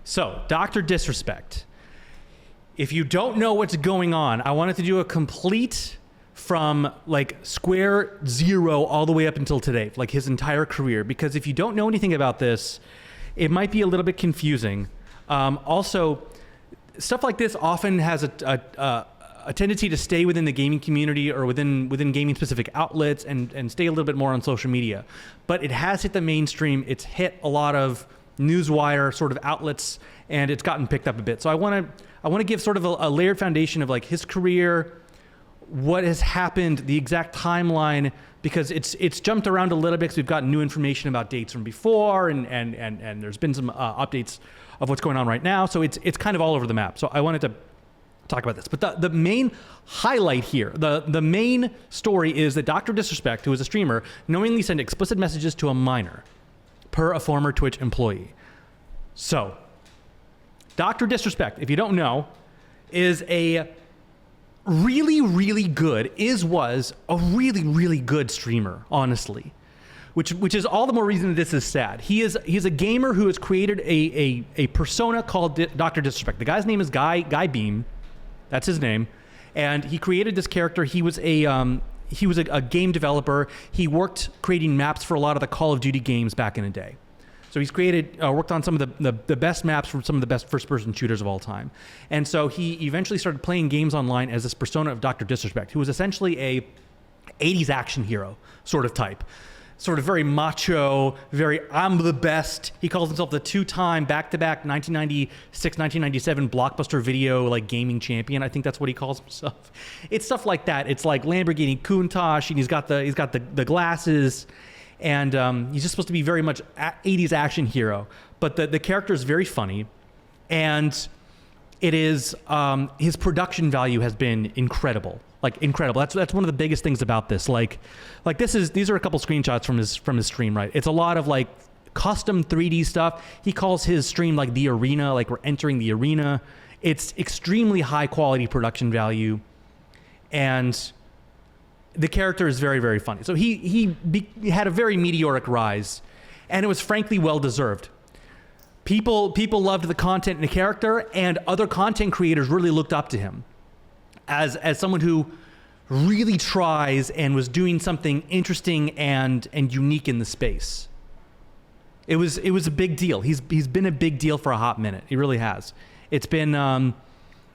So, Dr. Disrespect. If you don't know what's going on, I wanted to do a complete from like square zero all the way up until today, like his entire career. Because if you don't know anything about this, it might be a little bit confusing. Also, stuff like this often has a tendency to stay within the gaming community or within gaming specific outlets and stay a little bit more on social media. But it has hit the mainstream. It's hit a lot of newswire sort of outlets, and it's gotten picked up a bit. So I want to give sort of a layered foundation of like his career, what has happened, the exact timeline, because it's jumped around a little bit because we've gotten new information about dates from before, and there's been some updates of what's going on right now. So it's kind of all over the map. So I wanted to talk about this. But the main highlight here, the main story is that Dr. Disrespect, who is a streamer, knowingly sent explicit messages to a minor, per a former Twitch employee. So, Dr. Disrespect, if you don't know, is a was a really good streamer, honestly. Which is all the more reason that this is sad. He's a gamer who has created a persona called Dr. Disrespect. The guy's name is Guy Beam. That's his name. And he created this character. He was a game developer. He worked creating maps for a lot of the Call of Duty games back in the day. So he's worked on some of the best maps from some of the best first-person shooters of all time. And so he eventually started playing games online as this persona of Dr. Disrespect, who was essentially a 80s action hero sort of type. Sort of very macho, I'm the best. He calls himself the two-time back-to-back 1996, 1997 Blockbuster Video like gaming champion. I think that's what he calls himself. It's stuff like that. It's like Lamborghini Countach, and he's got the glasses, and he's just supposed to be very much 80s action hero. But the character is very funny, and it is his production value has been incredible. Like incredible. That's one of the biggest things about this. Like these are a couple screenshots from his stream, right? It's a lot of like custom 3D stuff. He calls his stream like the arena, like we're entering the arena. It's extremely high quality production value, and the character is very, very funny. So he had a very meteoric rise, and it was frankly well deserved. People loved the content and the character, and other content creators really looked up to him as someone who really tries and was doing something interesting and unique in the space. It was a big deal. He's been a big deal for a hot minute. He really has. It's been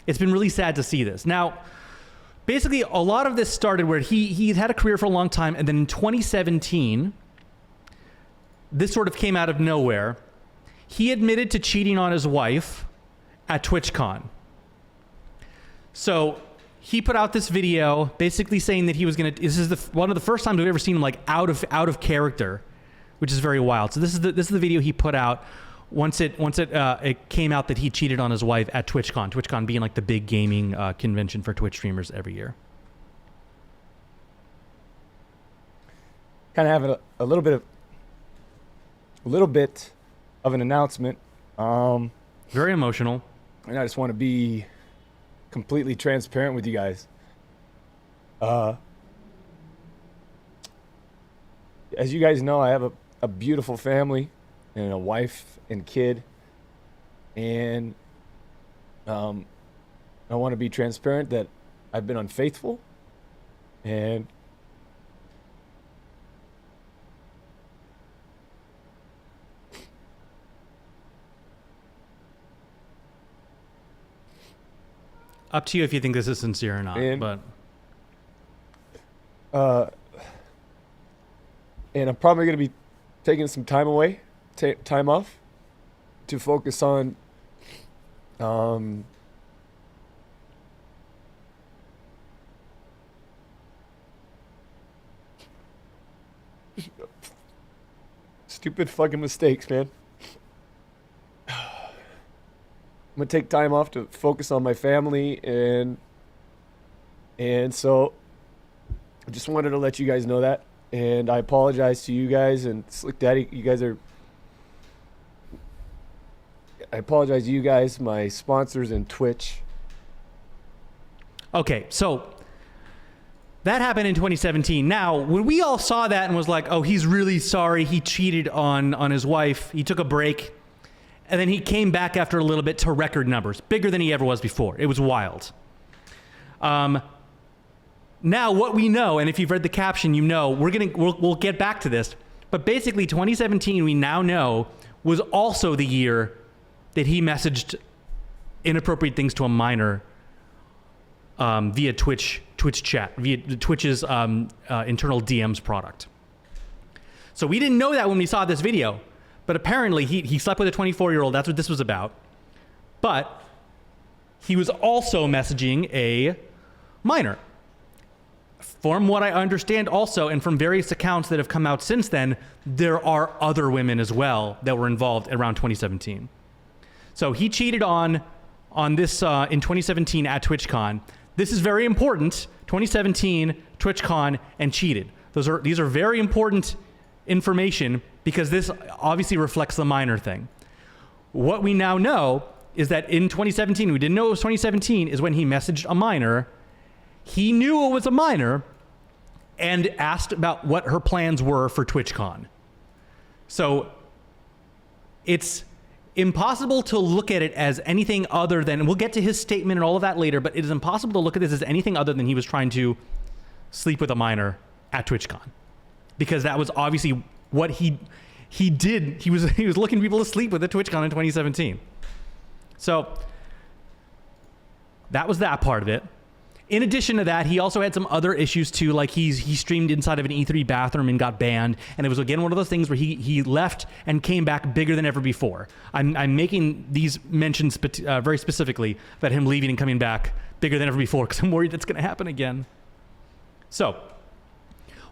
really sad to see this. Now, basically, a lot of this started where he's had a career for a long time, and then in 2017, this sort of came out of nowhere. He admitted to cheating on his wife at TwitchCon. So he put out this video basically saying that he was gonna. This is one of the first times we've ever seen him like out of character, which is very wild. So this is the video he put out once it came out that he cheated on his wife at TwitchCon. TwitchCon being like the big gaming convention for Twitch streamers every year. Kind of have a little bit of an announcement. Very emotional. And I just want to be completely transparent with you guys. As you guys know, I have a beautiful family and a wife and kid, and I want to be transparent that I've been unfaithful, and up to you if you think this is sincere or not. And I'm probably going to be taking some time away, time off, to focus on stupid fucking mistakes, man. I'm gonna take time off to focus on my family, and so I just wanted to let you guys know that, and I apologize to you guys and Slick Daddy. I apologize to you guys, my sponsors and Twitch. Okay, so that happened in 2017. Now, when we all saw that and was like, oh, he's really sorry, he cheated on his wife, he took a break, And then he came back after a little bit to record numbers, bigger than he ever was before. It was wild. Now what we know, and if you've read the caption, you know, we'll get back to this, but basically 2017 we now know was also the year that he messaged inappropriate things to a minor via Twitch chat, via Twitch's internal DMs product. So we didn't know that when we saw this video, but apparently he slept with a 24-year-old. That's what this was about. But he was also messaging a minor. From what I understand also, and from various accounts that have come out since then, there are other women as well that were involved around 2017. So he cheated on this in 2017 at TwitchCon. This is very important. 2017, TwitchCon, and cheated. These are very important information because this obviously reflects the minor thing. What we now know is that in 2017, we didn't know it was 2017, is when he messaged a minor. He knew it was a minor and asked about what her plans were for TwitchCon. So it's impossible to look at it as anything other than, and we'll get to his statement and all of that later, but it is impossible to look at this as anything other than he was trying to sleep with a minor at TwitchCon. Because that was obviously what he did. He was looking people to sleep with at TwitchCon in 2017. So that was that part of it. In addition to that, he also had some other issues too, like he streamed inside of an E3 bathroom and got banned, and it was again one of those things where he left and came back bigger than ever before. I'm making these mentions very specifically about him leaving and coming back bigger than ever before because I'm worried that's going to happen again. So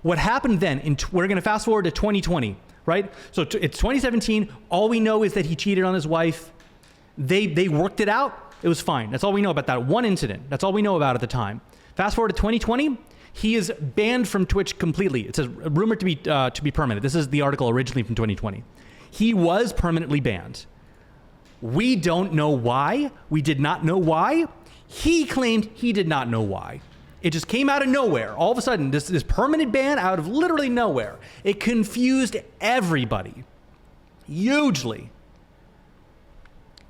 what happened then, we're going to fast forward to 2020, right? So it's 2017. All we know is that he cheated on his wife. They worked it out. It was fine. That's all we know about that one incident. That's all we know about at the time. Fast forward to 2020, he is banned from Twitch completely. It says rumored to be permanent. This is the article originally from 2020. He was permanently banned. We don't know why. We did not know why. He claimed he did not know why. It just came out of nowhere. All of a sudden, this permanent ban out of literally nowhere. It confused everybody hugely.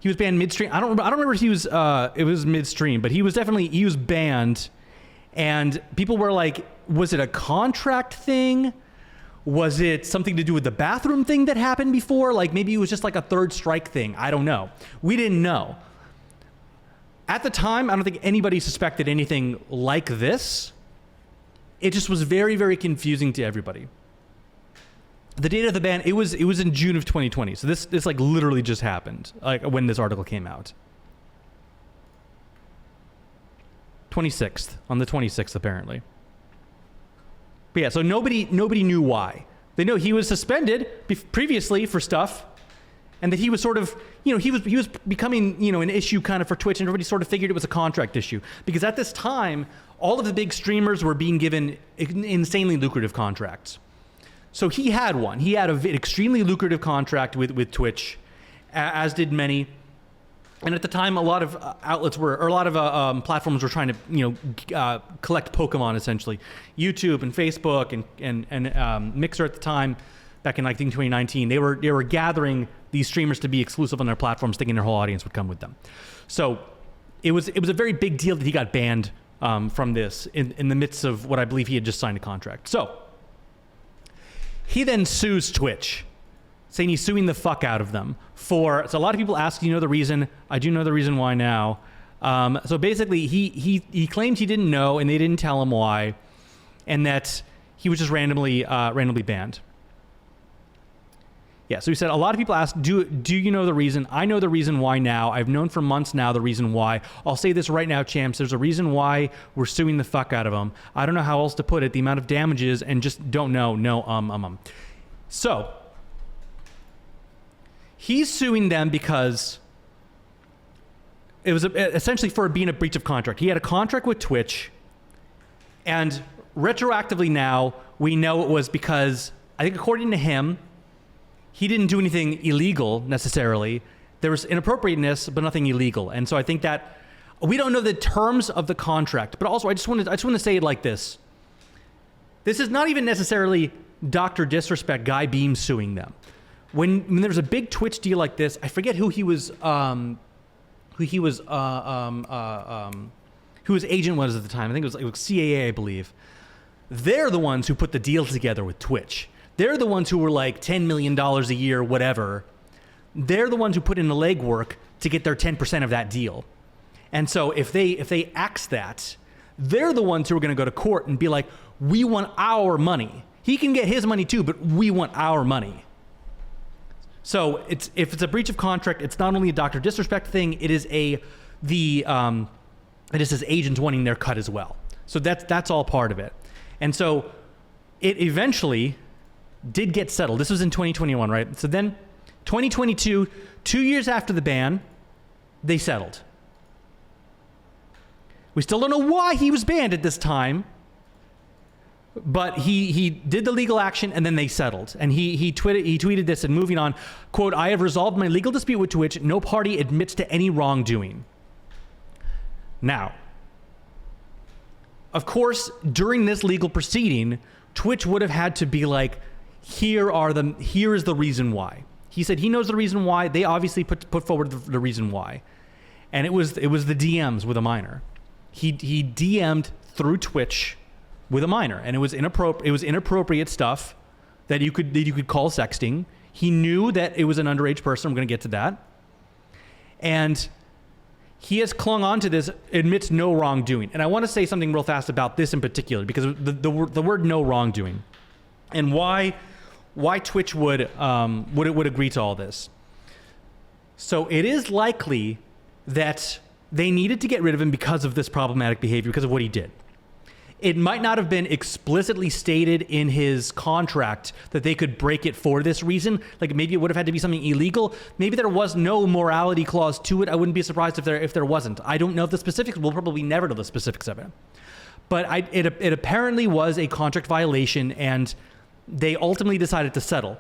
He was banned midstream. I don't remember if he was it was midstream, but he was banned, and people were like, was it a contract thing? Was it something to do with the bathroom thing that happened before? Like maybe it was just like a third strike thing. I don't know. We didn't know. At the time, I don't think anybody suspected anything like this. It just was very, very confusing to everybody. The date of the ban, it was in June of 2020. So this like literally just happened, like when this article came out. 26th, on the 26th apparently. But yeah, so nobody knew why. They know he was suspended previously for stuff, and that he was sort of, he was becoming, an issue kind of for Twitch, and everybody sort of figured it was a contract issue. Because at this time, all of the big streamers were being given insanely lucrative contracts. So he had one. He had an extremely lucrative contract with Twitch, as did many. And at the time, a lot of platforms were trying to, collect Pokemon essentially. YouTube and Facebook and Mixer at the time, back in I think 2019, they were gathering these streamers to be exclusive on their platforms, thinking their whole audience would come with them. So it was a very big deal that he got banned from this in the midst of what I believe he had just signed a contract. So he then sues Twitch, saying he's suing the fuck out of them so a lot of people ask, do you know the reason? I do know the reason why now. So basically he claimed he didn't know and they didn't tell him why, and that he was just randomly banned. Yeah, so he said, a lot of people ask, do you know the reason? I know the reason why now. I've known for months now the reason why. I'll say this right now, champs. There's a reason why we're suing the fuck out of them. I don't know how else to put it. The amount of damages and just don't know. No, So he's suing them because it was essentially for being a breach of contract. He had a contract with Twitch, and retroactively now we know it was because, I think according to him, he didn't do anything illegal necessarily. There was inappropriateness, but nothing illegal. And so I think that we don't know the terms of the contract, but also I just want to say it like this. This is not even necessarily Dr. Disrespect Guy Beam suing them. when there's a big Twitch deal like this, I forget who his agent was at the time. I think it was CAA, I believe. They're the ones who put the deal together with Twitch. They're the ones who were like $10 million a year, whatever. They're the ones who put in the legwork to get their 10% of that deal. And so if they axe that, they're the ones who are going to go to court and be like, we want our money. He can get his money too, but we want our money. So if it's a breach of contract, it's not only a Dr. Disrespect thing, it is it is his agents wanting their cut as well. So that's all part of it. And so it eventually did get settled. This was in 2021, right? So then 2022, 2 years after the ban, they settled. We still don't know why he was banned at this time, but he did the legal action and then they settled. And he tweeted this, and moving on, quote, "I have resolved my legal dispute with Twitch. No party admits to any wrongdoing." Now, of course, during this legal proceeding, Twitch would have had to be like, here is the reason why. He said he knows the reason why. They obviously put forward the reason why. And it was the DMs with a minor. He DM'd through Twitch with a minor, and it was inappropriate stuff that you could call sexting. He knew that it was an underage person. I'm going to get to that. And he has clung on to this, admits no wrongdoing. And I want to say something real fast about this in particular, because the word no wrongdoing, and why Twitch would agree to all this. So it is likely that they needed to get rid of him because of this problematic behavior, because of what he did. It might not have been explicitly stated in his contract that they could break it for this reason. Like maybe it would have had to be something illegal. Maybe there was no morality clause to it. I wouldn't be surprised if there wasn't. I don't know the specifics. We'll probably never know the specifics of it. But it apparently was a contract violation, and they ultimately decided to settle.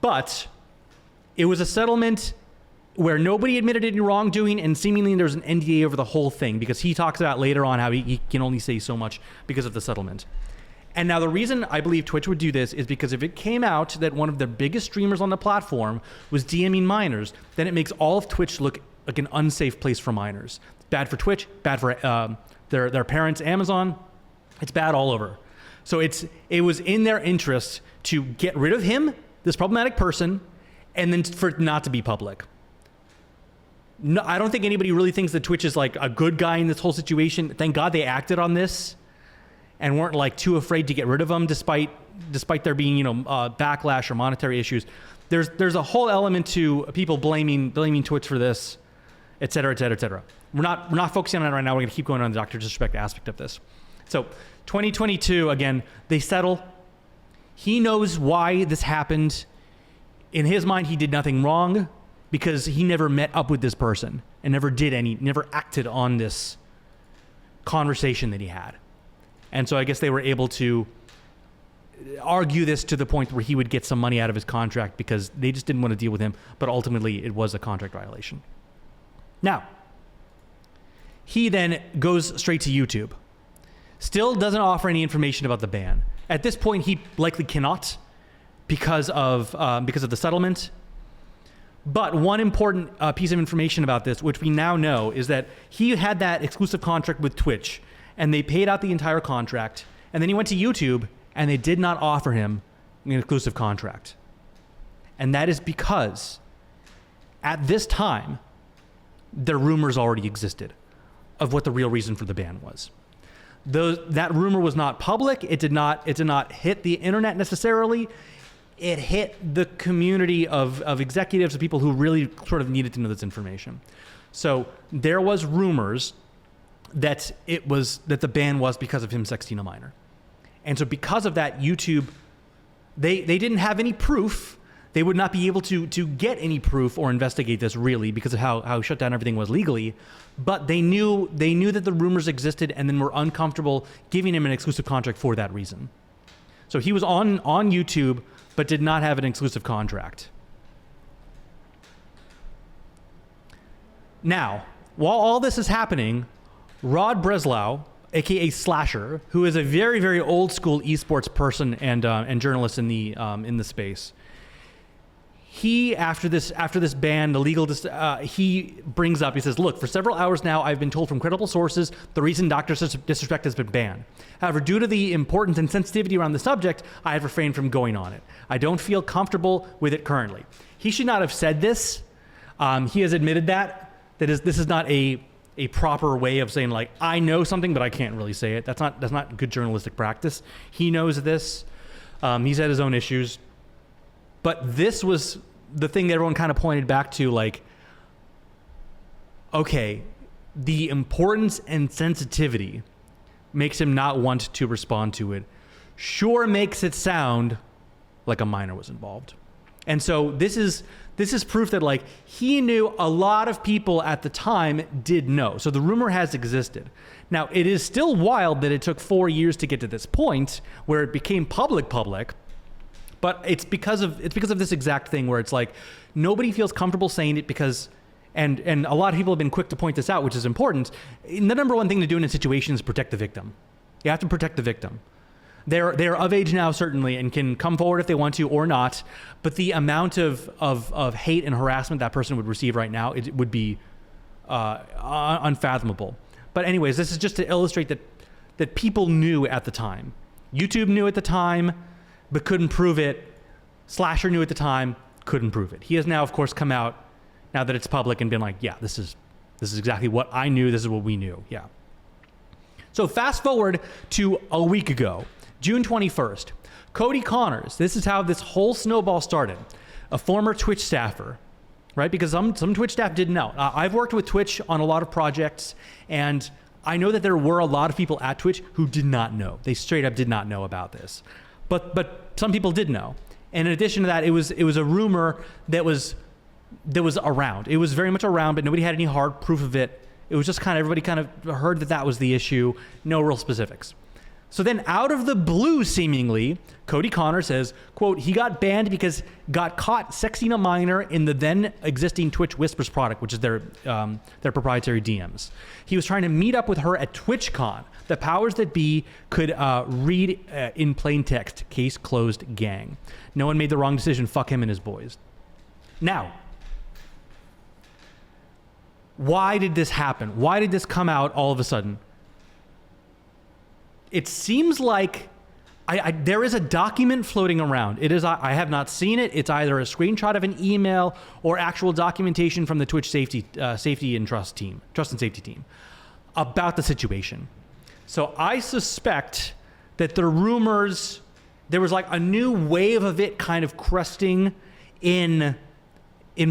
But it was a settlement where nobody admitted any wrongdoing, and seemingly there's an NDA over the whole thing, because he talks about later on how he can only say so much because of the settlement. And now the reason I believe Twitch would do this is because if it came out that one of the biggest streamers on the platform was DMing minors, then it makes all of Twitch look like an unsafe place for minors. It's bad for Twitch, bad for their parents, Amazon. It's bad all over. So it was in their interest to get rid of him, this problematic person, and then for it not to be public. No, I don't think anybody really thinks that Twitch is like a good guy in this whole situation. Thank God they acted on this and weren't like too afraid to get rid of him, despite there being backlash or monetary issues. There's a whole element to people blaming Twitch for this, et cetera, et cetera, et cetera. We're not focusing on it right now. We're going to keep going on the Dr. Disrespect aspect of this. So 2022, again, they settle. He knows why this happened. In his mind, he did nothing wrong, because he never met up with this person and never acted on this conversation that he had. And so I guess they were able to argue this to the point where he would get some money out of his contract, because they just didn't want to deal with him, but ultimately it was a contract violation. Now, he then goes straight to YouTube. Still doesn't offer any information about the ban. At this point, he likely cannot because of the settlement. But one important piece of information about this, which we now know, is that he had that exclusive contract with Twitch, and they paid out the entire contract, and then he went to YouTube, and they did not offer him an exclusive contract. And that is because at this time, the rumors already existed of what the real reason for the ban was. That rumor was not public. It did not hit the internet necessarily. It hit the community of executives, of people who really sort of needed to know this information. So there was rumors that the ban was because of him sexting a minor. And so because of that, YouTube, they didn't have any proof. They would not be able to get any proof or investigate this, really, because of how shut down everything was legally. But they knew that the rumors existed, and then were uncomfortable giving him an exclusive contract for that reason. So he was on YouTube, but did not have an exclusive contract. Now, while all this is happening, Rod Breslau, aka Slasher, who is a very, very old school esports person and journalist in the space, he, after this ban, the legal, he brings up, he says, look, for several hours now, I've been told from credible sources the reason Dr. Disrespect has been banned. However, due to the importance and sensitivity around the subject, I have refrained from going on it. I don't feel comfortable with it currently. He should not have said this. He has admitted this is not a proper way of saying, like, I know something, but I can't really say it. That's not good journalistic practice. He knows this. He's had his own issues. But this was the thing that everyone kind of pointed back to, like, okay, the importance and sensitivity makes him not want to respond to it. Sure makes it sound like a minor was involved. And so this is proof that, like, he knew a lot of people at the time did know. So the rumor has existed. Now, it is still wild that it took 4 years to get to this point where it became public. But it's because of this exact thing where it's like nobody feels comfortable saying it because, and a lot of people have been quick to point this out, which is important. The number one thing to do in a situation is protect the victim. You have to protect the victim. They're of age now, certainly, and can come forward if they want to or not. But the amount of hate and harassment that person would receive right now, it would be unfathomable. But anyways, this is just to illustrate that people knew at the time. YouTube knew at the time, but couldn't prove it. Slasher knew at the time, couldn't prove it. He has now, of course, come out now that it's public and been like, yeah, this is exactly what I knew. This is what we knew. Yeah. So fast forward to a week ago, June 21st. Cody Connors, this is how this whole snowball started. A former Twitch staffer, right? Because some Twitch staff didn't know. I've worked with Twitch on a lot of projects, and I know that there were a lot of people at Twitch who did not know. They straight up did not know about this. But some people did know. And in addition to that, it was a rumor that was around. It was very much around, but nobody had any hard proof of it. It was just everybody kind of heard that was the issue. No real specifics. So then out of the blue, seemingly, Cody Connor says, quote, he got banned because got caught sexting a minor in the then existing Twitch Whispers product, which is their proprietary DMs. He was trying to meet up with her at TwitchCon. The powers that be could read in plain text, case closed, gang. No one made the wrong decision. Fuck him and his boys. Now, why did this happen? Why did this come out all of a sudden? It seems like there is a document floating around. I have not seen it. It's either a screenshot of an email or actual documentation from the Twitch safety and trust and safety team about the situation. So I suspect that the rumors, there was like a new wave of it kind of crusting in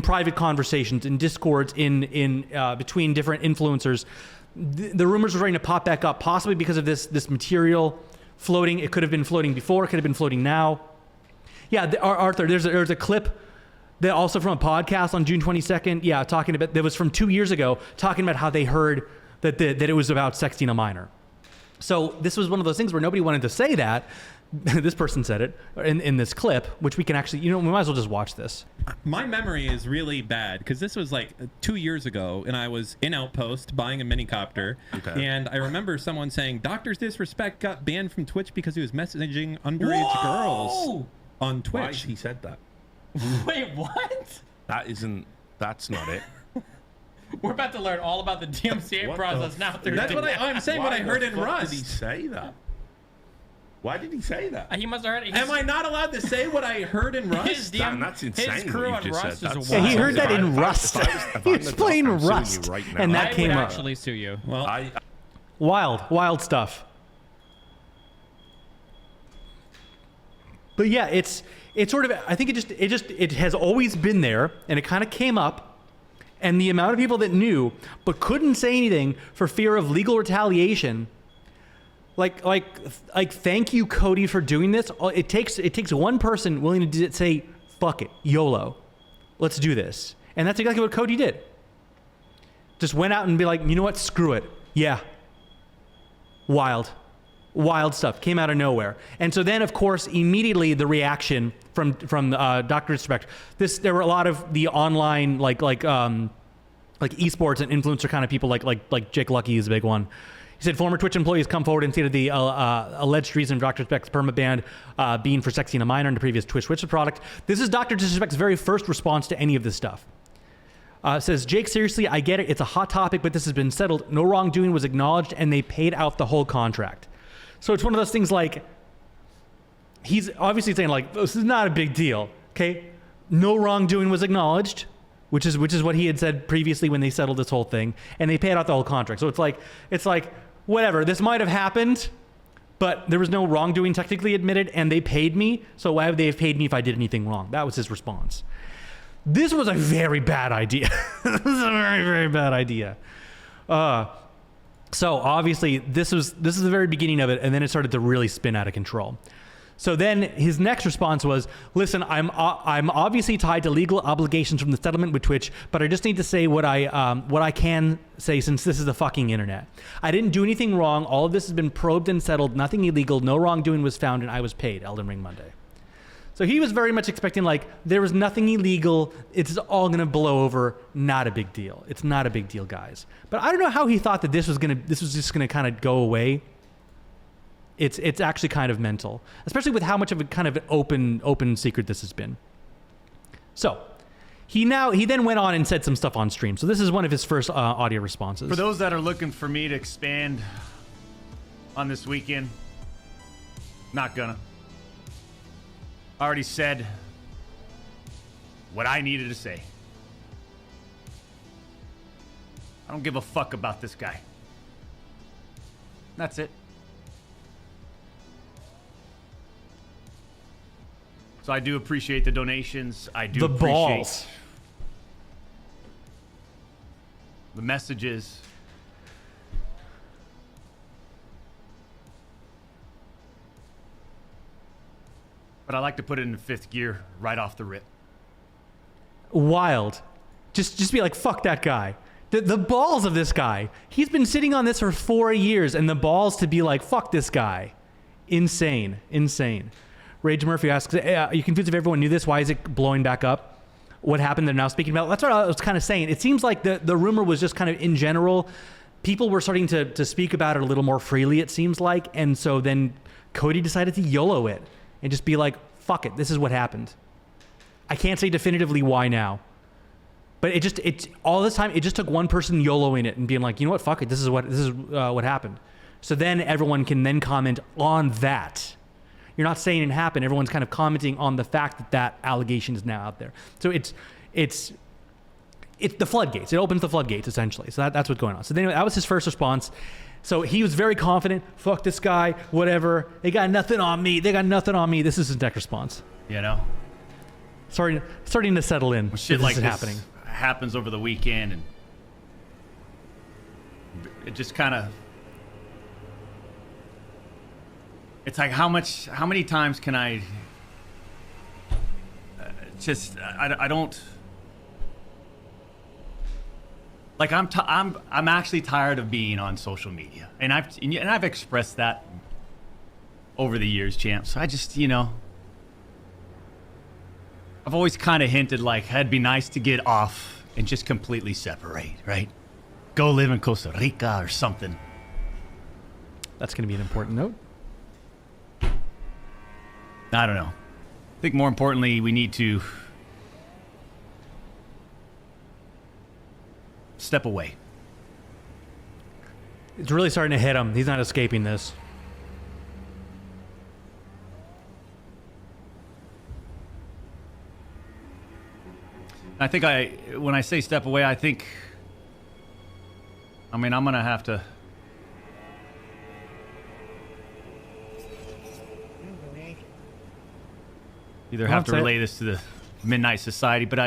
private conversations, in discords, in between different influencers. The rumors were starting to pop back up, possibly because of this material floating. It could have been floating before. It could have been floating now. Yeah, Arthur, there's a clip that also from a podcast on June 22nd. Yeah, talking about, that was from 2 years ago, talking about how they heard that it was about sexting a minor. So this was one of those things where nobody wanted to say that. This person said it in this clip, which we can actually, we might as well just watch this. My memory is really bad because this was like 2 years ago, and I was in Outpost buying a minicopter, and I remember someone saying Dr. Disrespect got banned from Twitch because he was messaging underage girls on Twitch. Why he said that? Wait, what? That's not it. We're about to learn all about the DMCA process now. That's what I'm saying. What I heard in Rust. Did he say that? Why did he say that? He must have heard it. Am I not allowed to say what I heard in Rust? Dan, that's insane. His crew what on you just Rust said. is That's a Yeah, he heard that in If Rust. if He I'm was the playing doc, I'm suing Rust, you right now. and that I came would up. actually sue you. Well, Wild stuff. But yeah, it's sort of, I think it has always been there, and it kind of came up, and the amount of people that knew but couldn't say anything for fear of legal retaliation. Like thank you, Cody, for doing this. It takes one person willing to say, fuck it, YOLO, let's do this. And that's exactly what Cody did. Just went out and be like, you know what, screw it. Yeah. Wild stuff came out of nowhere. And so then, of course, immediately the reaction from Dr. Disrespect. There were a lot of the online like esports and influencer kind of people, like Jake Lucky is a big one. He said former Twitch employees come forward and stated the alleged reason of Dr. Disrespect's permaban being for sexing a minor in the previous Twitch product. This is Dr. Disrespect's very first response to any of this stuff. Says, Jake, seriously, I get it. It's a hot topic, but this has been settled. No wrongdoing was acknowledged, and they paid out the whole contract. So it's one of those things like, he's obviously saying, like, this is not a big deal, okay? No wrongdoing was acknowledged, which is what he had said previously when they settled this whole thing, and they paid out the whole contract. So it's like, whatever, this might have happened, but there was no wrongdoing technically admitted, and they paid me, so why would they have paid me if I did anything wrong? That was his response. This was a very bad idea. This was a very, very bad idea. So obviously this is the very beginning of it, and then it started to really spin out of control. So then his next response was, listen, I'm obviously tied to legal obligations from the settlement with Twitch, but I just need to say what I can say since this is the fucking internet. I didn't do anything wrong. All of this has been probed and settled. Nothing illegal. No wrongdoing was found, and I was paid. Elden Ring Monday. So he was very much expecting, like, there was nothing illegal. It's all going to blow over. Not a big deal. It's not a big deal, guys. But I don't know how he thought that this was just going to kind of go away. It's actually kind of mental, especially with how much of a kind of an open secret this has been. So he then went on and said some stuff on stream. So this is one of his first audio responses. For those that are looking for me to expand on this weekend, not gonna. I already said what I needed to say. I don't give a fuck about this guy. That's it. So I do appreciate the donations. I do appreciate balls. The messages. But I like to put it in fifth gear right off the rip. Wild. Just be like, fuck that guy. The balls of this guy. He's been sitting on this for 4 years, and the balls to be like, fuck this guy. Insane. Rage Murphy asks, are you confused if everyone knew this? Why is it blowing back up? What happened they're now speaking about? That's what I was kind of saying. It seems like the rumor was just kind of in general. People were starting to speak about it a little more freely, it seems like. And so then Cody decided to YOLO it and just be like, fuck it. This is what happened. I can't say definitively why now. But it's all this time, it just took one person YOLOing it and being like, you know what, fuck it. This is what happened. So then everyone can then comment on that. You're not saying it happened. Everyone's kind of commenting on the fact that allegation is now out there. So it's the floodgates. It opens the floodgates, essentially. So that's what's going on. So then that was his first response. So he was very confident. Fuck this guy, whatever. They got nothing on me. This is his next response. You know? Starting to settle in. Shit like this happening. Happens over the weekend, and it just kind of... It's like, how many times can I I don't like, I'm actually tired of being on social media, and I've expressed that over the years, champ. So I just, I've always kind of hinted like, it'd be nice to get off and just completely separate, right? Go live in Costa Rica or something. That's going to be an important note. I don't know. I think more importantly, we need to step away. It's really starting to hit him. He's not escaping this. I think when I say step away, I'm going to have to... Either have to relay this to the Midnight Society, but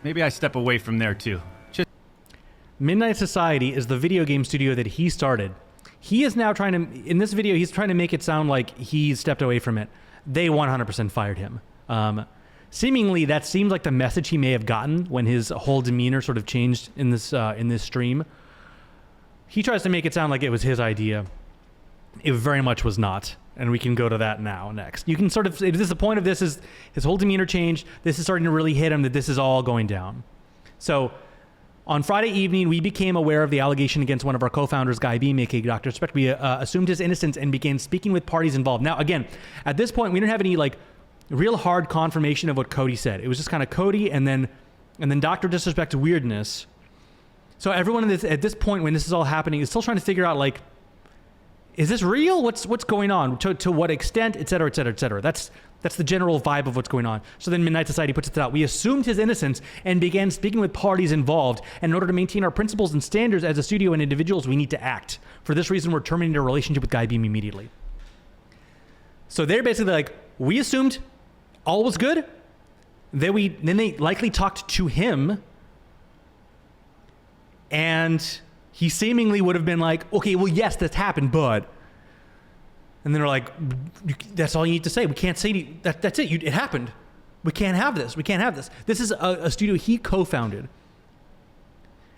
maybe I step away from there too. Midnight Society is the video game studio that he started. He is now in this video, he's trying to make it sound like he stepped away from it. They 100% fired him. Seemingly, that seems like the message he may have gotten when his whole demeanor sort of changed in this stream. He tries to make it sound like it was his idea. It very much was not. And we can go to that now next. You can sort of, the point of this is his whole demeanor changed. This is starting to really hit him that this is all going down. So on Friday evening, we became aware of the allegation against one of our co-founders, Guy Beam, aka Dr. Disrespect. We assumed his innocence and began speaking with parties involved. Now, again, at this point, we didn't have any like real hard confirmation of what Cody said. It was just kind of Cody and then Dr. Disrespect's weirdness. So everyone at this point, when this is all happening, is still trying to figure out like, is this real? What's going on? To what extent, et cetera, et cetera, et cetera. That's the general vibe of what's going on. So then Midnight Society puts it out. We assumed his innocence and began speaking with parties involved. And in order to maintain our principles and standards as a studio and individuals, we need to act. For this reason, we're terminating our relationship with Guy Beam immediately. So they're basically like, we assumed all was good. Then they likely talked to him, and he seemingly would have been like, okay, well, yes, that's happened, but... And then they're like, that's all you need to say. We can't say that's it. It happened. We can't have this. We can't have this. This is a studio he co-founded.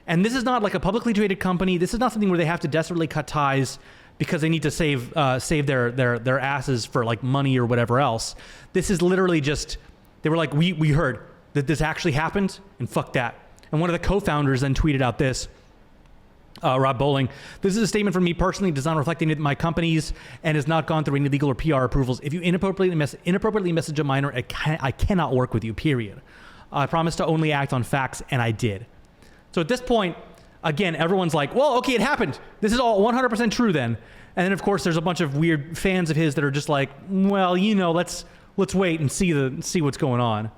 And this is not like a publicly traded company. This is not something where they have to desperately cut ties because they need to save their asses for like money or whatever else. This is literally just, they were like, we heard that this actually happened, and fuck that. And one of the co-founders then tweeted out this, Rob Bowling, this is a statement from me personally. It does not reflect any of my companies and has not gone through any legal or PR approvals. If you inappropriately message a minor, I cannot work with you, period. I promised to only act on facts, and I did. So at this point, again, everyone's like, well, okay, it happened. This is all 100% true then. And then, of course, there's a bunch of weird fans of his that are just like, well, let's wait and see what's going on.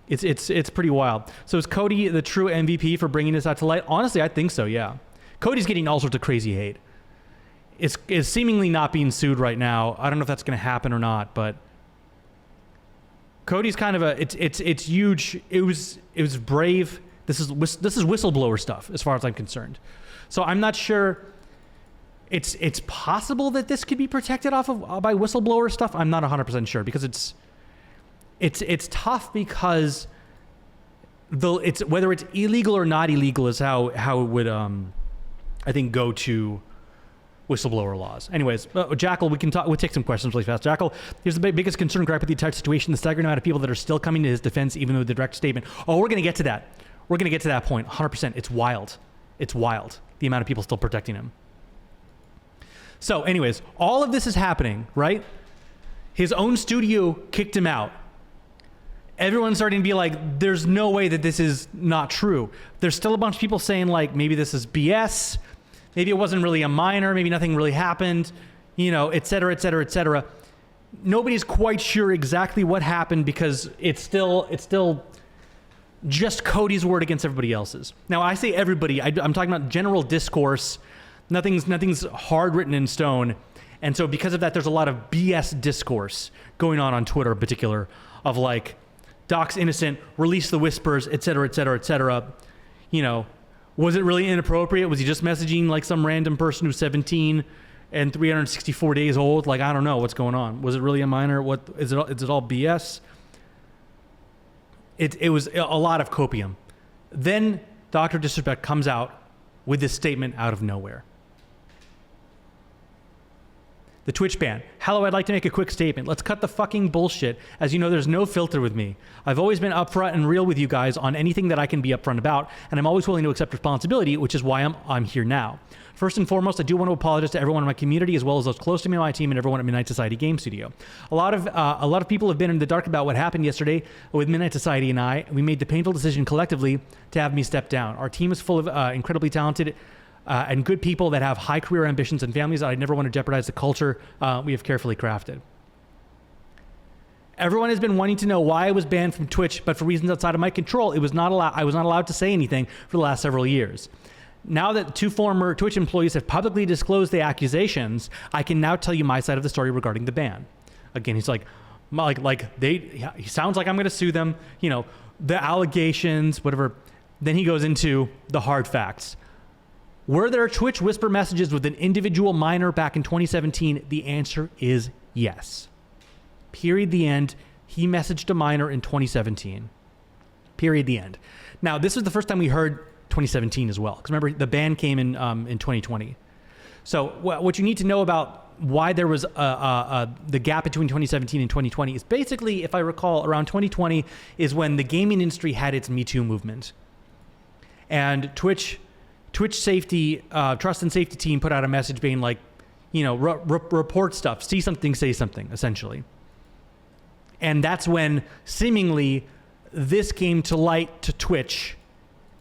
It's pretty wild. So is Cody the true MVP for bringing this out to light? Honestly, I think so, yeah. Cody's getting all sorts of crazy hate. It's seemingly not being sued right now. I don't know if that's going to happen or not, but Cody's kind of it's huge. It was brave. This is whistleblower stuff as far as I'm concerned. So I'm not sure. It's possible that this could be protected off of by whistleblower stuff. I'm not 100% sure because it's tough because whether it's illegal or not illegal is how it would I think go to whistleblower laws. Anyways, Jackal, we'll take some questions really fast. Jackal, here's the biggest concern gripe with the entire situation: the staggering amount of people that are still coming to his defense, even though the direct statement. Oh, we're gonna get to that. We're gonna get to that point. 100%. It's wild. It's wild. The amount of people still protecting him. So, anyways, all of this is happening, right? His own studio kicked him out. Everyone's starting to be like, there's no way that this is not true. There's still a bunch of people saying like, maybe this is BS. Maybe it wasn't really a minor. Maybe nothing really happened, et cetera, et cetera, et cetera. Nobody's quite sure exactly what happened because it's still just Cody's word against everybody else's. Now, I say everybody. I'm talking about general discourse. Nothing's hard written in stone. And so because of that, there's a lot of BS discourse going on Twitter in particular of like, Doc's innocent, release the whispers, et cetera, et cetera, et cetera. Was it really inappropriate? Was he just messaging like some random person who's 17 and 364 days old? Like, I don't know what's going on. Was it really a minor? What is it? Is it all BS? It was a lot of copium. Then Dr. Disrespect comes out with this statement out of nowhere. The Twitch ban. Hello, I'd like to make a quick statement. Let's cut the fucking bullshit. As you know, there's no filter with me. I've always been upfront and real with you guys on anything that I can be upfront about, and I'm always willing to accept responsibility, which is why I'm here now. First and foremost, I do want to apologize to everyone in my community, as well as those close to me on my team and everyone at Midnight Society Game Studio. A lot of people have been in the dark about what happened yesterday with Midnight Society and I. We made the painful decision collectively to have me step down. Our team is full of incredibly talented and good people that have high career ambitions and families that I never want to jeopardize the culture we have carefully crafted. Everyone has been wanting to know why I was banned from Twitch, but for reasons outside of my control, I was not allowed to say anything for the last several years. Now that 2 former Twitch employees have publicly disclosed the accusations, I can now tell you my side of the story regarding the ban. Again, he's like he sounds like I'm going to sue them, the allegations, whatever. Then he goes into the hard facts. Were there Twitch whisper messages with an individual minor back in 2017? The answer is yes. Period. The end. He messaged a minor in 2017. Period. The end. Now, this was the first time we heard 2017 as well. Because remember, the ban came in 2020. So what you need to know about why there was the gap between 2017 and 2020 is basically, if I recall, around 2020 is when the gaming industry had its Me Too movement. And Twitch safety, trust and safety team put out a message being like, report stuff, see something, say something, essentially. And that's when seemingly this came to light to Twitch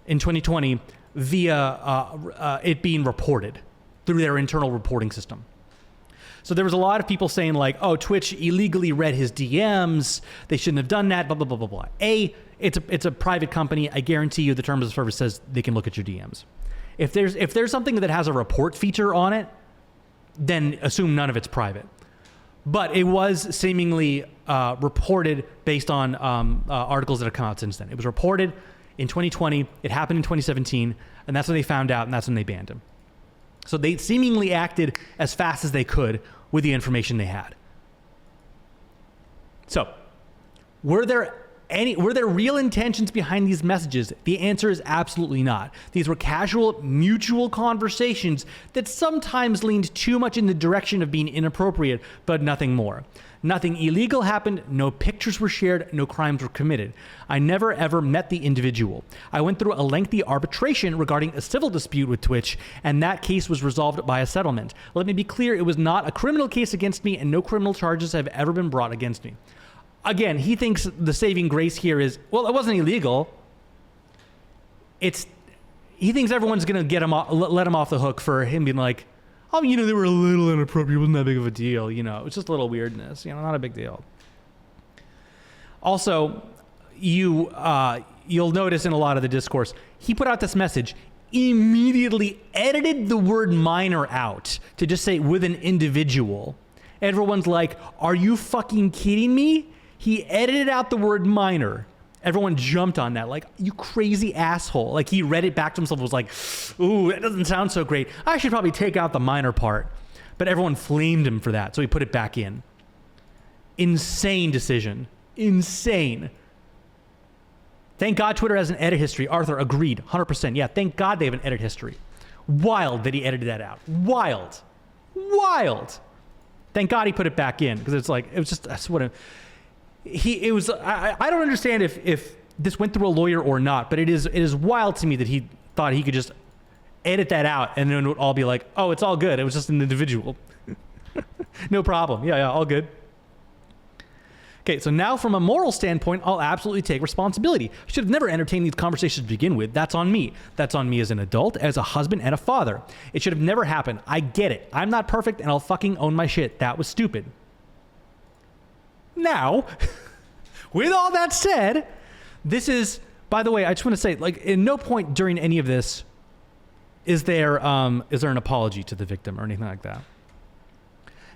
in 2020 via it being reported through their internal reporting system. So there was a lot of people saying like, oh, Twitch illegally read his DMs. They shouldn't have done that, blah, blah, blah, blah, blah. It's a private company. I guarantee you the terms of service says they can look at your DMs. If there's something that has a report feature on it, then assume none of it's private. But it was seemingly reported based on articles that have come out since then. It was reported in 2020. It happened in 2017. And that's when they found out, and that's when they banned him. So they seemingly acted as fast as they could with the information they had. So, were there real intentions behind these messages? The answer is absolutely not. These were casual, mutual conversations that sometimes leaned too much in the direction of being inappropriate, but nothing more. Nothing illegal happened, no pictures were shared, no crimes were committed. I never ever met the individual. I went through a lengthy arbitration regarding a civil dispute with Twitch, and that case was resolved by a settlement. Let me be clear, it was not a criminal case against me, and no criminal charges have ever been brought against me. Again, he thinks the saving grace here is, well, it wasn't illegal. He thinks everyone's going to let him off the hook for him being like, oh, they were a little inappropriate. It wasn't that big of a deal. It's just a little weirdness. Not a big deal. Also, you'll notice in a lot of the discourse, he put out this message, immediately edited the word minor out to just say with an individual. Everyone's like, are you fucking kidding me? He edited out the word minor. Everyone jumped on that, like, you crazy asshole. Like, he read it back to himself and was like, ooh, that doesn't sound so great. I should probably take out the minor part. But everyone flamed him for that, so he put it back in. Insane decision. Insane. Thank God Twitter has an edit history. Arthur agreed, 100%. Yeah, thank God they have an edit history. Wild that he edited that out. Wild. Thank God he put it back in, because it's like, it was just, that's what I don't understand if this went through a lawyer or not, but it is wild to me that he thought he could just edit that out and then it would all be like, oh, it's all good. It was just an individual. No problem. Yeah, all good. Okay, so now from a moral standpoint, I'll absolutely take responsibility. I should have never entertained these conversations to begin with. That's on me. That's on me as an adult, as a husband, and a father. It should have never happened. I get it. I'm not perfect, and I'll fucking own my shit. That was stupid. Now, with all that said, this is, by the way, I just want to say, like, in no point during any of this is there an apology to the victim or anything like that.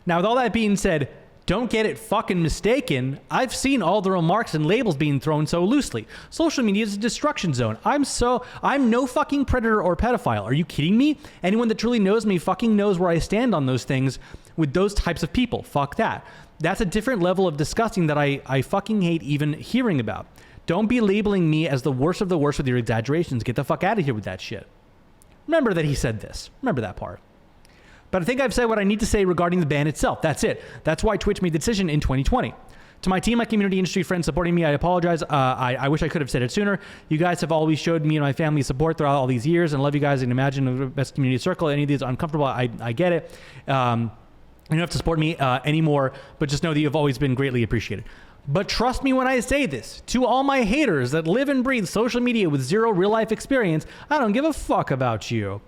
Now, with all that being said, don't get it fucking mistaken. I've seen all the remarks and labels being thrown so loosely. Social media is a destruction zone. I'm no fucking predator or pedophile. Are you kidding me? Anyone that truly knows me fucking knows where I stand on those things with those types of people. Fuck that. That's a different level of disgusting that I fucking hate even hearing about. Don't be labeling me as the worst of the worst with your exaggerations. Get the fuck out of here with that shit. Remember that he said this. Remember that part. But I think I've said what I need to say regarding the ban itself. That's it. That's why Twitch made the decision in 2020. To my team, my community, industry friends supporting me, I apologize. I wish I could have said it sooner. You guys have always showed me and my family support throughout all these years, and love you guys, and imagine the best community circle. Any of these uncomfortable, I get it. You don't have to support me anymore, but just know that you've always been greatly appreciated. But trust me when I say this, to all my haters that live and breathe social media with zero real-life experience, I don't give a fuck about you.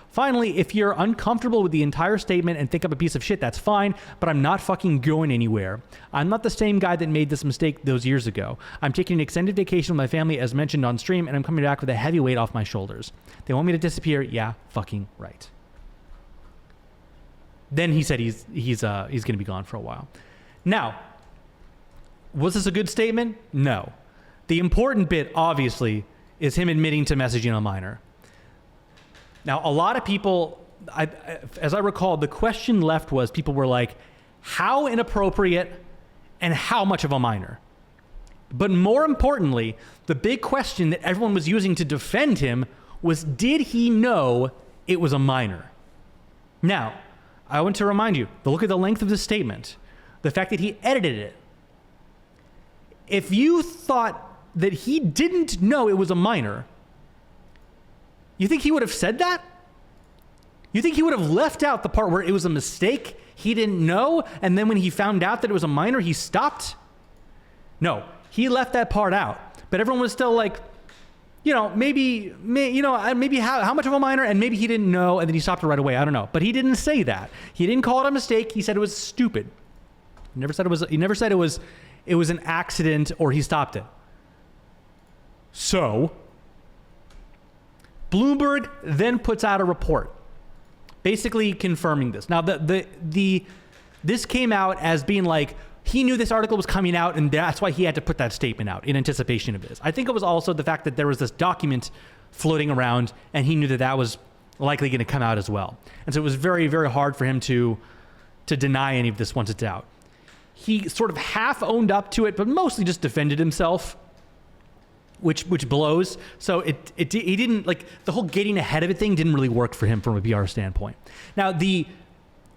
Finally, if you're uncomfortable with the entire statement and think I'm a piece of shit, that's fine, but I'm not fucking going anywhere. I'm not the same guy that made this mistake those years ago. I'm taking an extended vacation with my family as mentioned on stream, and I'm coming back with a heavy weight off my shoulders. They want me to disappear? Yeah, fucking right. Then he said he's going to be gone for a while. Now, was this a good statement? No. The important bit, obviously, is him admitting to messaging a minor. Now, a lot of people, as I recall, the question left was people were like, how inappropriate and how much of a minor? But more importantly, the big question that everyone was using to defend him was, did he know it was a minor? Now, I want to remind you, look at the length of this statement, the fact that he edited it. If you thought that he didn't know it was a minor, you think he would have said that? You think he would have left out the part where it was a mistake, he didn't know, and then when he found out that it was a minor, he stopped? No, he left that part out. But everyone was still like, maybe how much of a minor, and maybe he didn't know, and then he stopped it right away. I don't know. But he didn't say that. He didn't call it a mistake. He said it was stupid. He never said it was an accident or he stopped it. So, Bloomberg then puts out a report basically confirming this. Now, this came out as being like, he knew this article was coming out, and that's why he had to put that statement out in anticipation of this. I think it was also the fact that there was this document floating around, and he knew that was likely going to come out as well. And so it was very, very hard for him to deny any of this once it's out. He sort of half owned up to it, but mostly just defended himself, which blows. So he didn't, like, the whole getting ahead of it thing didn't really work for him from a PR standpoint. Now, the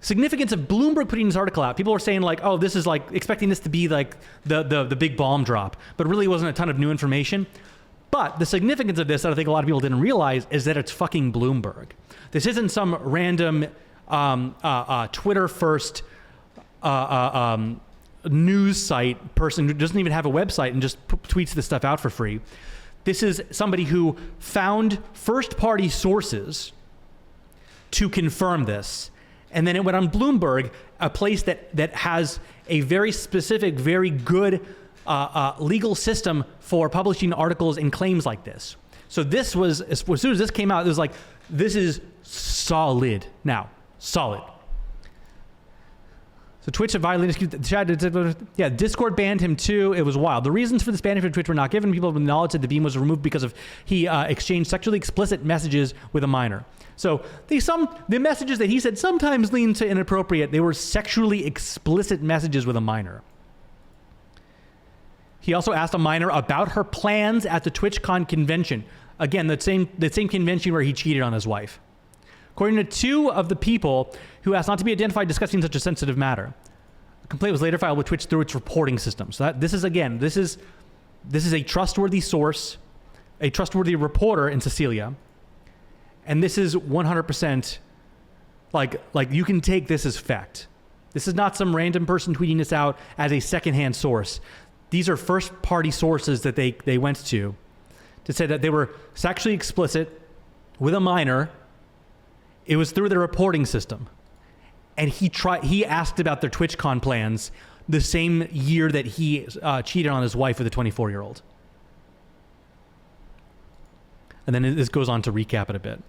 significance of Bloomberg putting this article out, people were saying like, oh, this is like expecting this to be like the big bomb drop, but it really wasn't a ton of new information. But the significance of this that I think a lot of people didn't realize is that it's fucking Bloomberg. This isn't some random Twitter first news site person who doesn't even have a website and just tweets this stuff out for free. This is somebody who found first party sources to confirm this. And then it went on Bloomberg, a place that has a very specific, very good legal system for publishing articles and claims like this. So this was, as soon as this came out, it was like, this is solid now. Solid. So Twitch had violated the chat. Yeah, Discord banned him too. It was wild. The reasons for this banning from Twitch were not given. People have acknowledged that the beam was removed because of he exchanged sexually explicit messages with a minor. So the messages that he said sometimes lean to inappropriate. They were sexually explicit messages with a minor. He also asked a minor about her plans at the TwitchCon convention. Again, the same convention where he cheated on his wife. According to two of the people who asked not to be identified discussing such a sensitive matter, a complaint was later filed with Twitch through its reporting system. So this is a trustworthy source, a trustworthy reporter in Cecilia, and this is 100% like you can take this as fact. This is not some random person tweeting this out as a secondhand source. These are first-party sources that they went to say that they were sexually explicit with a minor. It was through their reporting system. And he asked about their TwitchCon plans the same year that he cheated on his wife with a 24-year-old. And then this goes on to recap it a bit.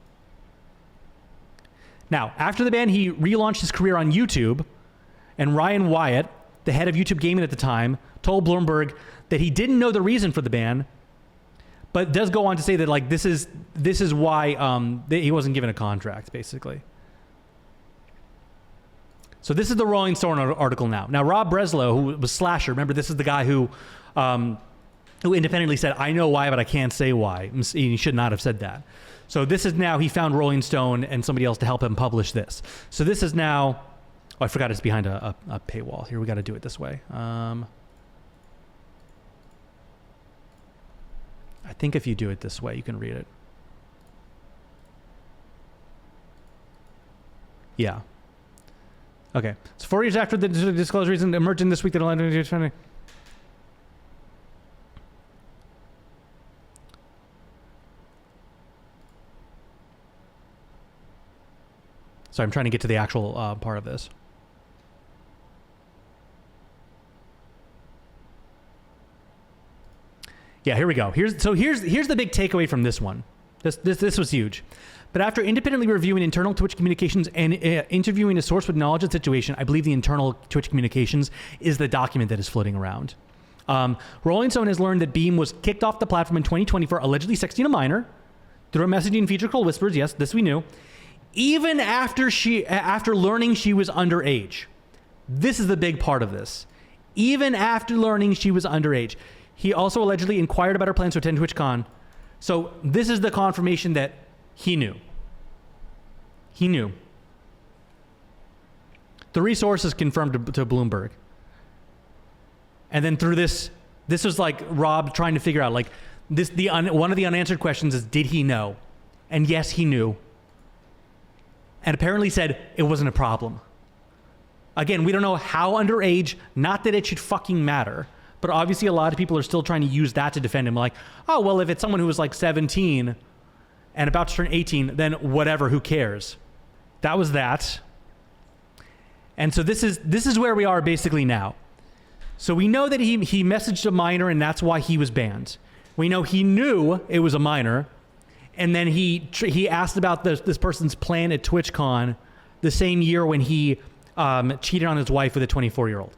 Now, after the ban, he relaunched his career on YouTube, and Ryan Wyatt, the head of YouTube Gaming at the time, told Bloomberg that he didn't know the reason for the ban, but does go on to say that like this is why he wasn't given a contract, basically. So this is the Rolling Stone article now. Now, Rob Breslow, who was Slasher, remember this is the guy who independently said, I know why, but I can't say why. He should not have said that. So this is now, he found Rolling Stone and somebody else to help him publish this. So this is now, oh, I forgot it's behind a paywall. Here, we got to do it this way. I think if you do it this way, you can read it. Yeah. Okay. So 4 years after the disclosure reason emerging this week that allowed to so I'm trying to get to the actual part of this. Yeah, here we go. Here's the big takeaway from this one. This was huge. But after independently reviewing internal Twitch communications and interviewing a source with knowledge of the situation, I believe the internal Twitch communications is the document that is floating around. Rolling Stone has learned that Beam was kicked off the platform in 2020 for allegedly sexting a minor through a messaging feature called Whispers. Yes, this we knew. Even after learning she was underage. This is the big part of this. Even after learning she was underage. He also allegedly inquired about her plans to attend TwitchCon. So this is the confirmation that he knew. He knew. 3 sources confirmed to Bloomberg. And then through this was like Rob trying to figure out like one of the unanswered questions is, did he know? And yes, he knew. And apparently said it wasn't a problem. Again, we don't know how underage, not that it should fucking matter, but obviously a lot of people are still trying to use that to defend him. Like, oh, well, if it's someone who was like 17 and about to turn 18, then whatever, who cares? That was that. And so this is where we are basically now. So we know that he messaged a minor and that's why he was banned. We know he knew it was a minor, and then he asked about this person's plan at TwitchCon the same year when he cheated on his wife with a 24-year-old.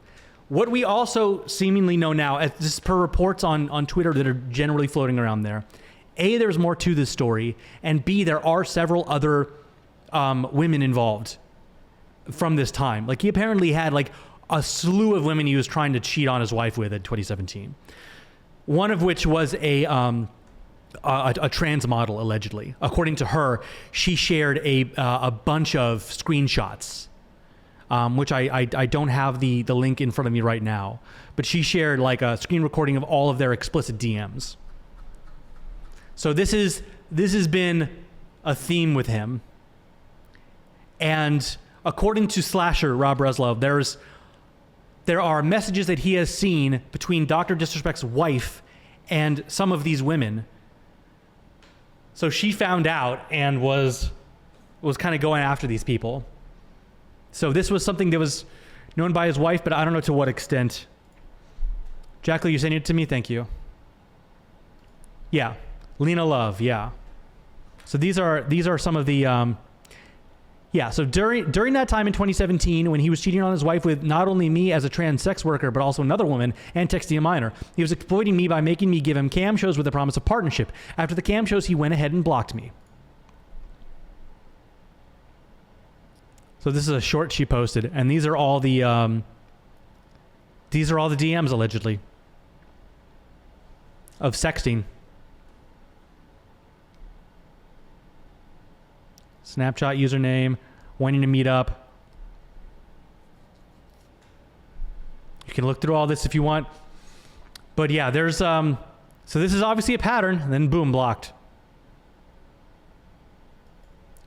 What we also seemingly know now, as this per reports on Twitter that are generally floating around there, A, there's more to this story, and B, there are several other women involved from this time. Like, he apparently had like a slew of women he was trying to cheat on his wife with in 2017. One of which was a trans model, allegedly. According to her, she shared a bunch of screenshots, which I don't have the link in front of me right now. But she shared like a screen recording of all of their explicit DMs. So this has been a theme with him. And according to Slasher, Rob Breslov, there are messages that he has seen between Dr. Disrespect's wife and some of these women. So she found out and was kind of going after these people. So this was something that was known by his wife, but I don't know to what extent. Jacqueline, you sending it to me? Thank you. Yeah. Lena Love, yeah. So these are some of the so during that time in 2017, when he was cheating on his wife with not only me as a trans sex worker, but also another woman and texting a minor, he was exploiting me by making me give him cam shows with the promise of partnership. After the cam shows, he went ahead and blocked me. So this is a short she posted, and these are all the DMs allegedly of sexting. Snapchat username, wanting to meet up. You can look through all this if you want. But yeah, there's so this is obviously a pattern, and then boom, blocked.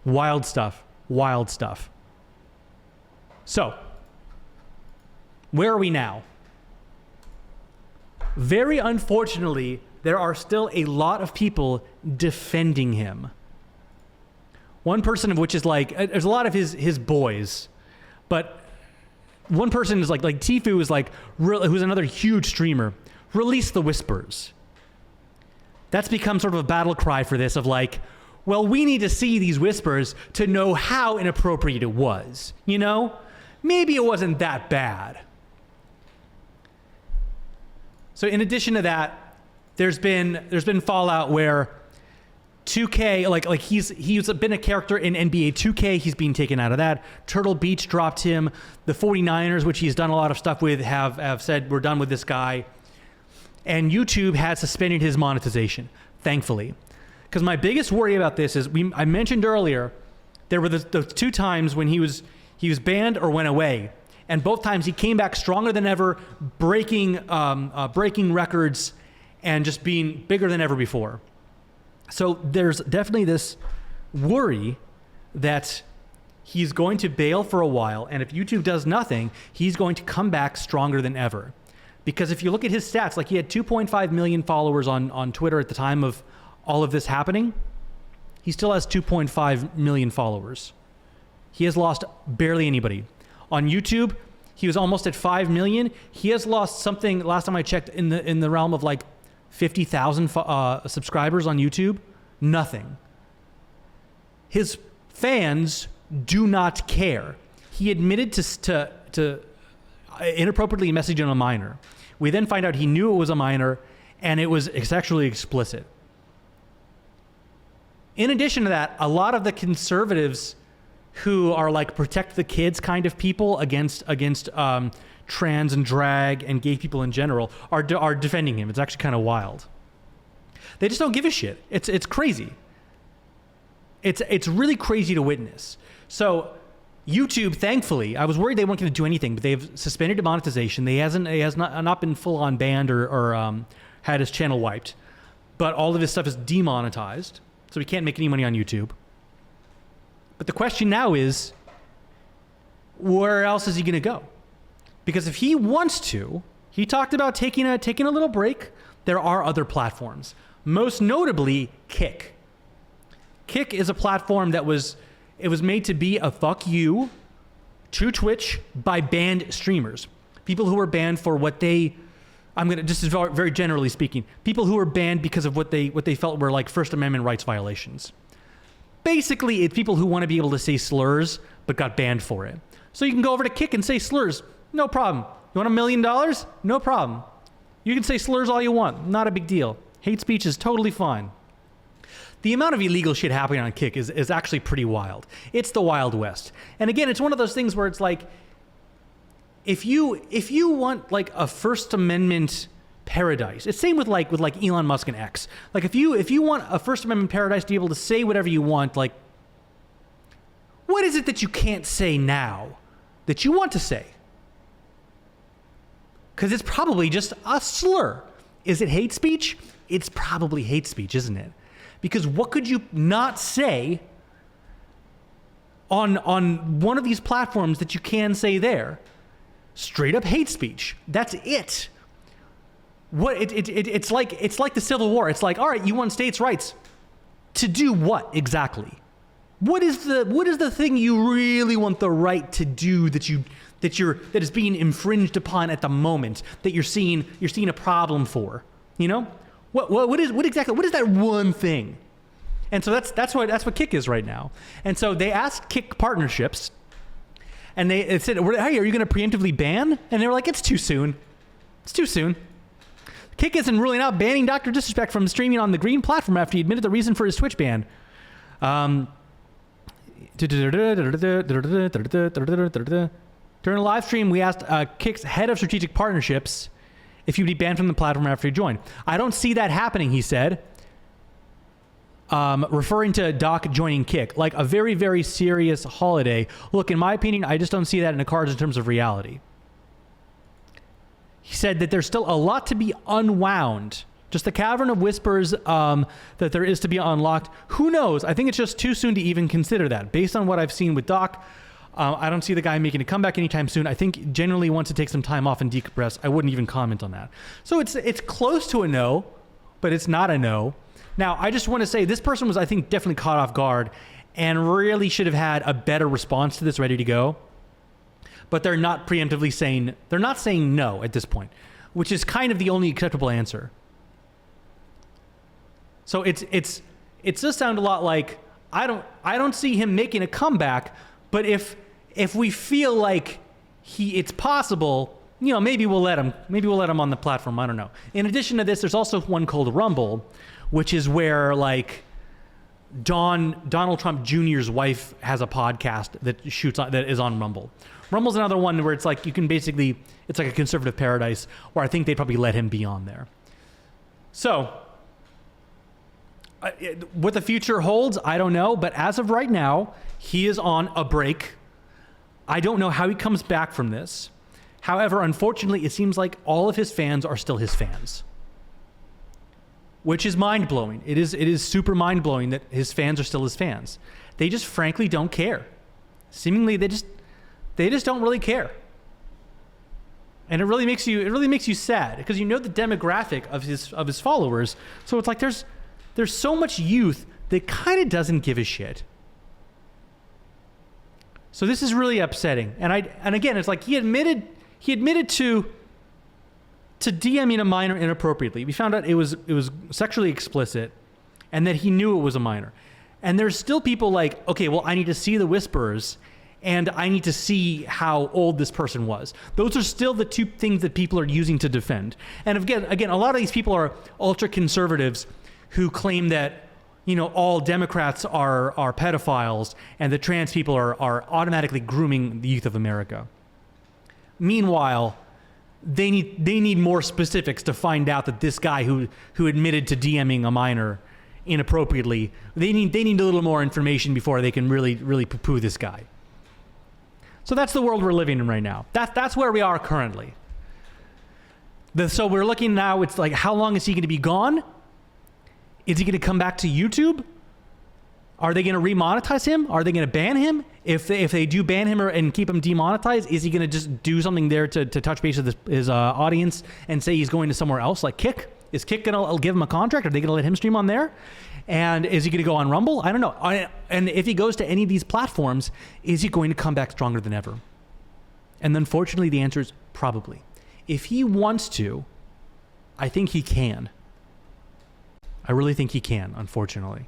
Wild stuff. Wild stuff. So, where are we now? Very unfortunately, there are still a lot of people defending him. One person of which is like, there's a lot of his boys, but one person is like Tfue is like, who's another huge streamer, release the whispers. That's become sort of a battle cry for this of like, well, we need to see these whispers to know how inappropriate it was. You know, maybe it wasn't that bad. So in addition to that, there's been fallout where 2K, like he's been a character in NBA 2K. He's being taken out of that. Turtle Beach dropped him. The 49ers, which he's done a lot of stuff with, have said, we're done with this guy. And YouTube has suspended his monetization, thankfully. Because my biggest worry about this is, I mentioned earlier, there were those 2 times when he was banned or went away. And both times he came back stronger than ever, breaking records and just being bigger than ever before. So there's definitely this worry that he's going to bail for a while, and if YouTube does nothing, he's going to come back stronger than ever. Because if you look at his stats, like he had 2.5 million followers on Twitter at the time of all of this happening. He still has 2.5 million followers. He has lost barely anybody. On YouTube, he was almost at 5 million. He has lost something, last time I checked, in the realm of like 50,000 subscribers on YouTube. Nothing. His fans do not care. He admitted to inappropriately messaging a minor. We then find out he knew it was a minor, and it was sexually explicit. In addition to that, a lot of the conservatives who are like protect the kids kind of people against trans and drag and gay people in general are defending him. It's actually kind of wild. They just don't give a shit. It's crazy. It's really crazy to witness. So YouTube, thankfully, I was worried they weren't going to do anything, but they've suspended demonetization. He has not been full on banned or had his channel wiped, but all of his stuff is demonetized, so he can't make any money on YouTube. But the question now is, where else is he going to go? Because if he wants to, he talked about taking a little break. There are other platforms, most notably Kick. Kick is a platform that was made to be a fuck you to Twitch by banned streamers. People who were banned for what they, just very generally speaking, people who were banned because of what they felt were like First Amendment rights violations. Basically, it's people who want to be able to say slurs but got banned for it. So you can go over to Kick and say slurs, no problem. You want $1 million? No problem. You can say slurs all you want, not a big deal. Hate speech is totally fine. The amount of illegal shit happening on Kick is actually pretty wild. It's the Wild West. And again, it's one of those things where it's like, if you want like a First Amendment paradise, it's same with like Elon Musk and X. Like if you want a First Amendment paradise to be able to say whatever you want, like what is it that you can't say now that you want to say? Because it's probably just a slur. Is it hate speech? It's probably hate speech, isn't it? Because what could you not say on one of these platforms that you can say there? Straight up hate speech. That's it. It's like the Civil War. It's like, all right, you want states' rights. To do what exactly? What is the thing you really want the right to do that is being infringed upon at the moment, that you're seeing a problem for? You know? What is that one thing? And so that's what Kick is right now. And so they asked Kick partnerships, and they said, "Hey, are you going to preemptively ban?" And they were like, "It's too soon. It's too soon." Kick isn't ruling out banning Dr. Disrespect from streaming on the Green platform after he admitted the reason for his Twitch ban. During a live stream, we asked Kick's head of strategic partnerships if you'd be banned from the platform after you join. I don't see that happening, he said, referring to Doc joining Kick, like a very, very serious holiday. Look, in my opinion, I just don't see that in the cards in terms of reality. He said that there's still a lot to be unwound. Just the cavern of whispers that there is to be unlocked. Who knows? I think it's just too soon to even consider that. Based on what I've seen with Doc, I don't see the guy making a comeback anytime soon. I think generally wants to take some time off and decompress. I wouldn't even comment on that. So it's close to a no, but it's not a no. Now, I just want to say this person was, I think, definitely caught off guard and really should have had a better response to this ready to go. But they're not preemptively saying, they're not saying no at this point, which is kind of the only acceptable answer. So it does sound a lot like, I don't see him making a comeback, but if we feel like it's possible, you know, maybe we'll let him on the platform. I don't know. In addition to this, there's also one called Rumble, which is where like Donald Trump Jr.'s wife has a podcast that is on Rumble. Rumble's another one where it's like you can basically, it's like a conservative paradise where I think they'd probably let him be on there. So what the future holds, I don't know. But as of right now, he is on a break. I don't know how he comes back from this. However, unfortunately, it seems like all of his fans are still his fans, which is mind-blowing. It is super mind-blowing that his fans are still his fans. They just frankly don't care. Seemingly, they just don't really care. And it really makes you sad because you know the demographic of his followers. So it's like there's so much youth that kind of doesn't give a shit. So this is really upsetting. And again, it's like he admitted to DMing a minor inappropriately. We found out it was sexually explicit and that he knew it was a minor. And there's still people like, okay, well, I need to see the whisperers and I need to see how old this person was. Those are still the two things that people are using to defend. And again, a lot of these people are ultra conservatives who claim that, you know, all Democrats are pedophiles and that trans people are automatically grooming the youth of America. Meanwhile, they need more specifics to find out that this guy who admitted to DMing a minor inappropriately, they need a little more information before they can really poo-poo this guy. So that's the world we're living in right now. That's where we are currently. So we're looking now, it's like, how long is he going to be gone? Is he going to come back to YouTube? Are they going to remonetize him? Are they going to ban him? If they do ban him and keep him demonetized, is he going to just do something there to touch base with his audience and say he's going to somewhere else, like Kick? Is Kick going to give him a contract? Are they going to let him stream on there? And is he going to go on Rumble? I don't know. And if he goes to any of these platforms, is he going to come back stronger than ever? And unfortunately, the answer is probably. If he wants to, I think he can. I really think he can, unfortunately.